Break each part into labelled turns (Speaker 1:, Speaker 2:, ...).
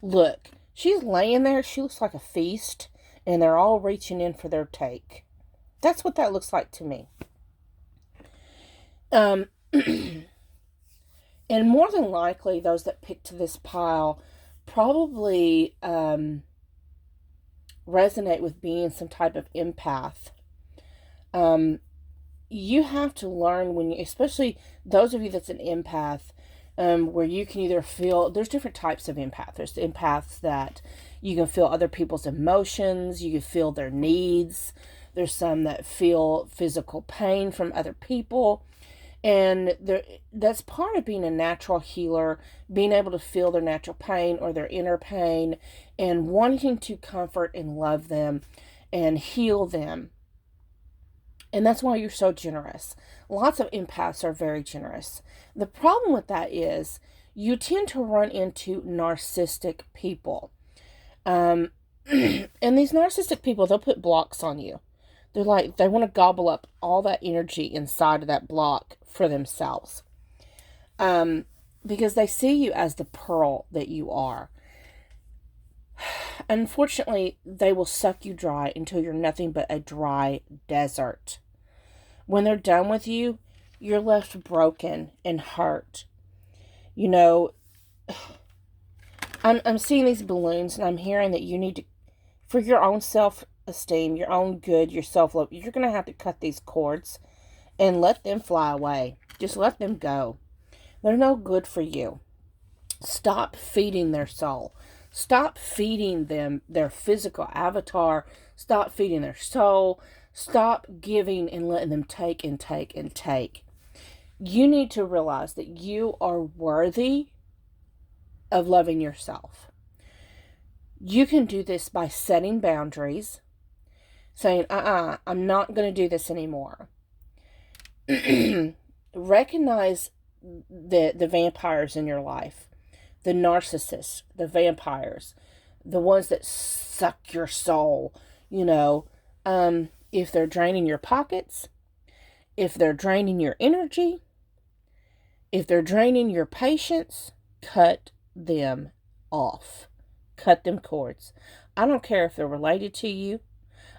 Speaker 1: Look, she's laying there. She looks like a feast, and they're all reaching in for their take. That's what that looks like to me. Um, and more than likely, those that picked this pile probably resonate with being some type of empath. Um, you have to learn when you, especially those of you that's an empath, where you can either feel, there's different types of empath. There's the empaths that you can feel other people's emotions, you can feel their needs. There's some that feel physical pain from other people. And there, that's part of being a natural healer, being able to feel their natural pain or their inner pain and wanting to comfort and love them and heal them. And that's why you're so generous. Lots of empaths are very generous. The problem with that is you tend to run into narcissistic people. Um, and these narcissistic people, they'll put blocks on you. They're like, they want to gobble up all that energy inside of that block for themselves. Um, because they see you as the pearl that you are. Unfortunately, they will suck you dry until you're nothing but a dry desert. When they're done with you, you're left broken and hurt. You know, I'm seeing these balloons and I'm hearing that you need to, for your own self esteem, your own good, your self love, you're going to have to cut these cords and let them fly away. Just let them go. They're no good for you. Stop feeding their soul. Stop feeding them their physical avatar. Stop feeding their soul. Stop giving and letting them take and take and take. You need to realize that you are worthy of loving yourself. You can do this by setting boundaries, saying, I'm not going to do this anymore. Recognize the vampires in your life, the narcissists, the vampires, the ones that suck your soul, you know. If they're draining your pockets, if they're draining your energy, if they're draining your patience, cut them off. Cut them cords. I don't care if they're related to you.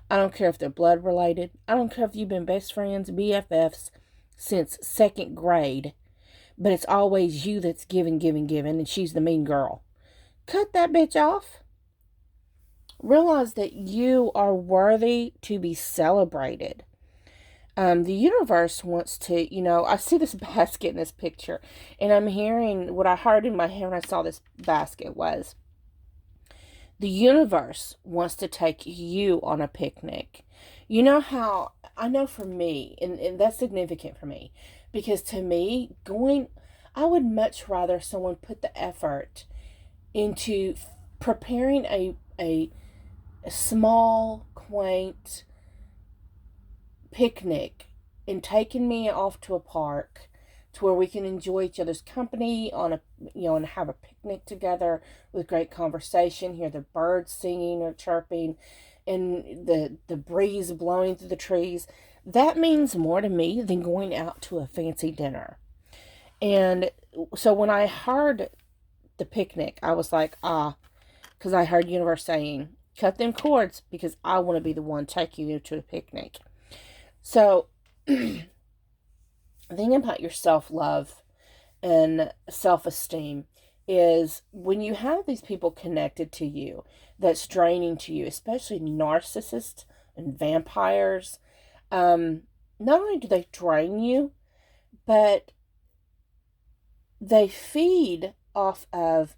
Speaker 1: I don't care if they're blood related. I don't care if you've been best friends, BFFs, since second grade. But it's always you that's giving, and she's the mean girl. Cut that bitch off. Realize that you are worthy to be celebrated. The universe wants to, I see this basket in this picture, and I'm hearing what I heard in my head when I saw this basket was, the universe wants to take you on a picnic. You know how, I know for me, and that's significant for me, because to me, I would much rather someone put the effort into preparing a small, quaint picnic and taking me off to a park to where we can enjoy each other's company on a, and have a picnic together with great conversation, hear the birds singing or chirping and the breeze blowing through the trees. That means more to me than going out to a fancy dinner. And so when I heard the picnic, I was like, because I heard universe saying, cut them cords because I want to be the one taking you to a picnic. So, the thing about your self-love and self-esteem is when you have these people connected to you that's draining to you, especially narcissists and vampires, not only do they drain you, but they feed off of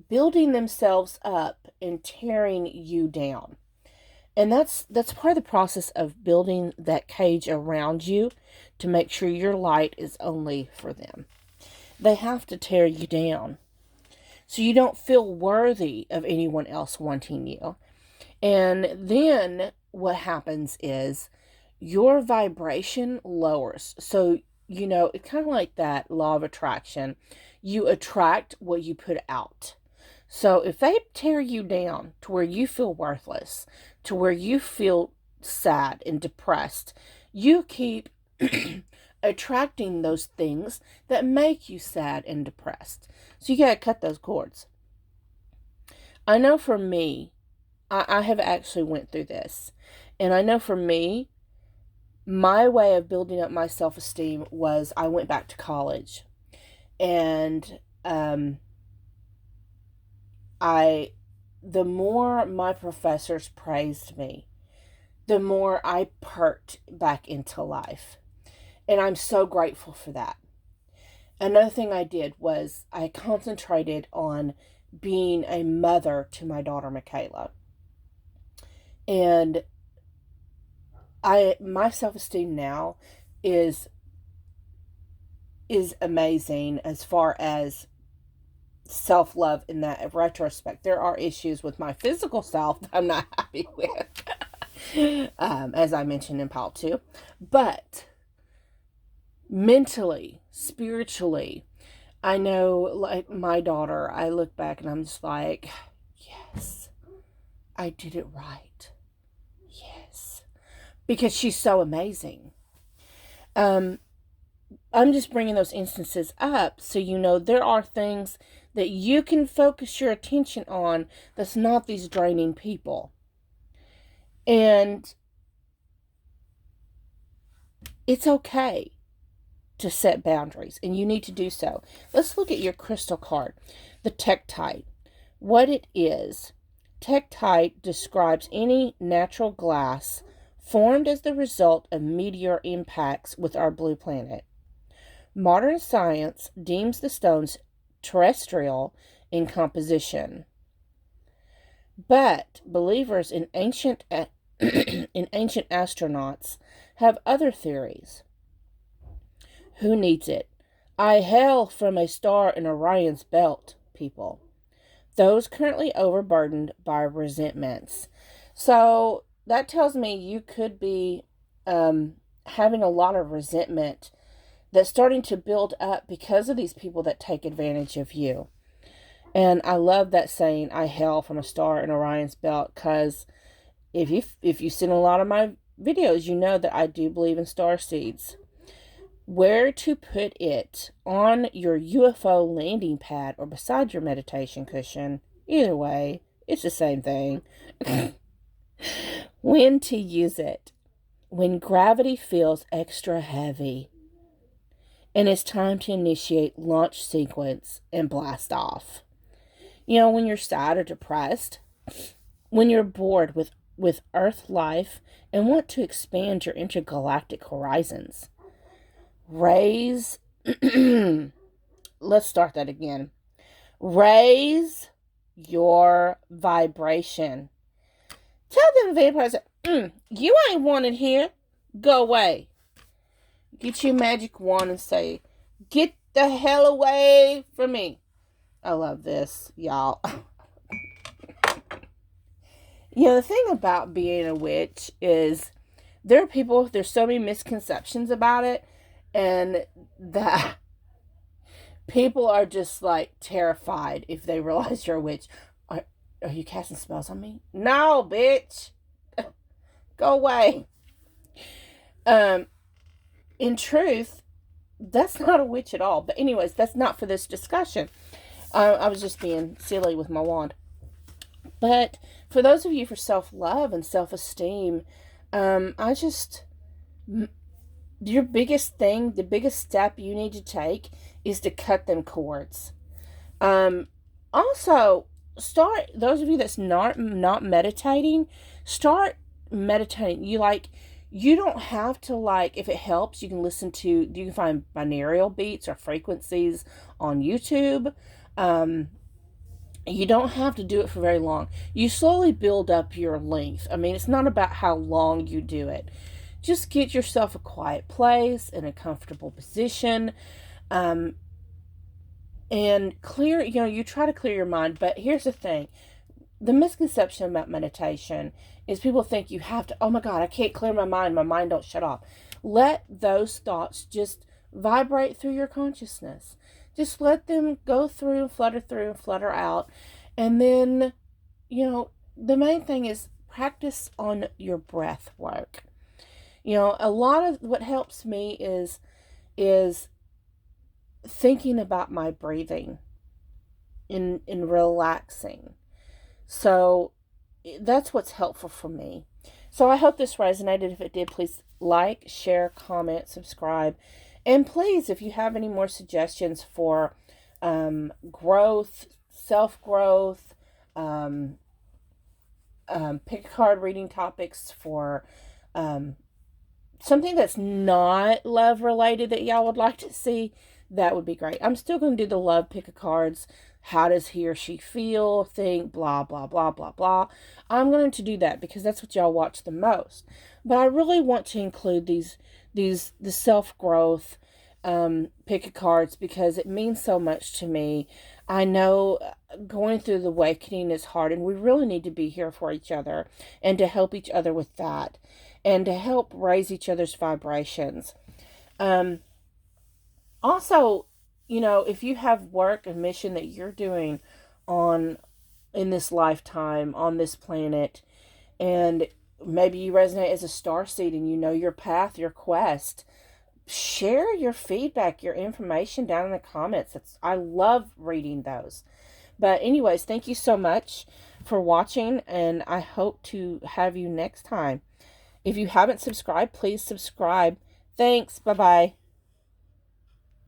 Speaker 1: building themselves up and tearing you down. And that's part of the process of building that cage around you to make sure your light is only for them. They have to tear you down so you don't feel worthy of anyone else wanting you. And then what happens is your vibration lowers. So, it's kind of like that law of attraction. You attract what you put out. So if they tear you down to where you feel worthless, to where you feel sad and depressed, you keep attracting those things that make you sad and depressed. So you got to cut those cords. I know for me, I have actually went through this. And I know for me, my way of building up my self-esteem was I went back to college. And I the more my professors praised me, the more I perked back into life. And I'm so grateful for that. Another thing I did was I concentrated on being a mother to my daughter Michaela. And my self-esteem now is is amazing as far as self-love in that retrospect. There are issues with my physical self that I'm not happy with, as I mentioned in part 2. But mentally, spiritually, I know, like my daughter, I look back and I'm just like, yes, I did it right. Yes. Because she's so amazing. Um, I'm just bringing those instances up so you know there are things that you can focus your attention on that's not these draining people. And it's okay to set boundaries, and you need to do so. Let's look at your crystal card, the Tektite. What it is, Tektite describes any natural glass formed as the result of meteor impacts with our blue planet. Modern science deems the stones terrestrial in composition, but believers in ancient in ancient astronauts have other theories. Who needs it? I hail from a star in Orion's belt, people. Those currently overburdened by resentments. So that tells me you could be having a lot of resentment that's starting to build up because of these people that take advantage of you. And I love that saying, I hail from a star in Orion's belt, because if you've seen a lot of my videos, you know that I do believe in star seeds. Where to put it, on your UFO landing pad or beside your meditation cushion, either way, it's the same thing. When to use it. When gravity feels extra heavy and it's time to initiate launch sequence and blast off. You know, when you're sad or depressed, when you're bored with Earth life and want to expand your intergalactic horizons. Raise, let's start that again. Raise your vibration. Tell them vampires, you ain't wanted here. Go away. Get your magic wand and say, get the hell away from me. I love this, y'all. You know, the thing about being a witch is there's so many misconceptions about it, and that people are just like terrified if they realize you're a witch. Are you casting spells on me? No, bitch. Go away. In truth, that's not a witch at all. But anyways, that's not for this discussion. I was just being silly with my wand. But for those of you for self-love and self-esteem, your biggest thing, the biggest step you need to take is to cut them cords. Also, those of you that's not meditating, start meditating. You don't have to, if it helps, you can find binaural beats or frequencies on YouTube. You don't have to do it for very long. You slowly build up your length. I mean, it's not about how long you do it. Just get yourself a quiet place in a comfortable position. And you try to clear your mind. But here's the thing. The misconception about meditation is people think you have to, oh my God, I can't clear my mind. My mind don't shut off. Let those thoughts just vibrate through your consciousness. Just let them go through and flutter out. And then, the main thing is practice on your breath work. A lot of what helps me is thinking about my breathing and relaxing. So that's what's helpful for me. So I hope this resonated. If it did, please like, share, comment, subscribe. And please, if you have any more suggestions for growth, self growth, um, pick a card reading topics for um, something that's not love related that y'all would like to see, that would be great. I'm still going to do the love pick a cards. How does he or she feel, think, blah, blah, blah, blah, blah. I'm going to do that because that's what y'all watch the most. But I really want to include the self-growth pick a cards because it means so much to me. I know going through the awakening is hard, and we really need to be here for each other and to help each other with that and to help raise each other's vibrations. Um, Also, if you have work and mission that you're doing on in this lifetime on this planet, and maybe you resonate as a star seed and you know your path, your quest, share your feedback, your information down in the comments. I love reading those. But anyways, thank you so much for watching, and I hope to have you next time. If you haven't subscribed, please subscribe. Thanks. Bye-bye.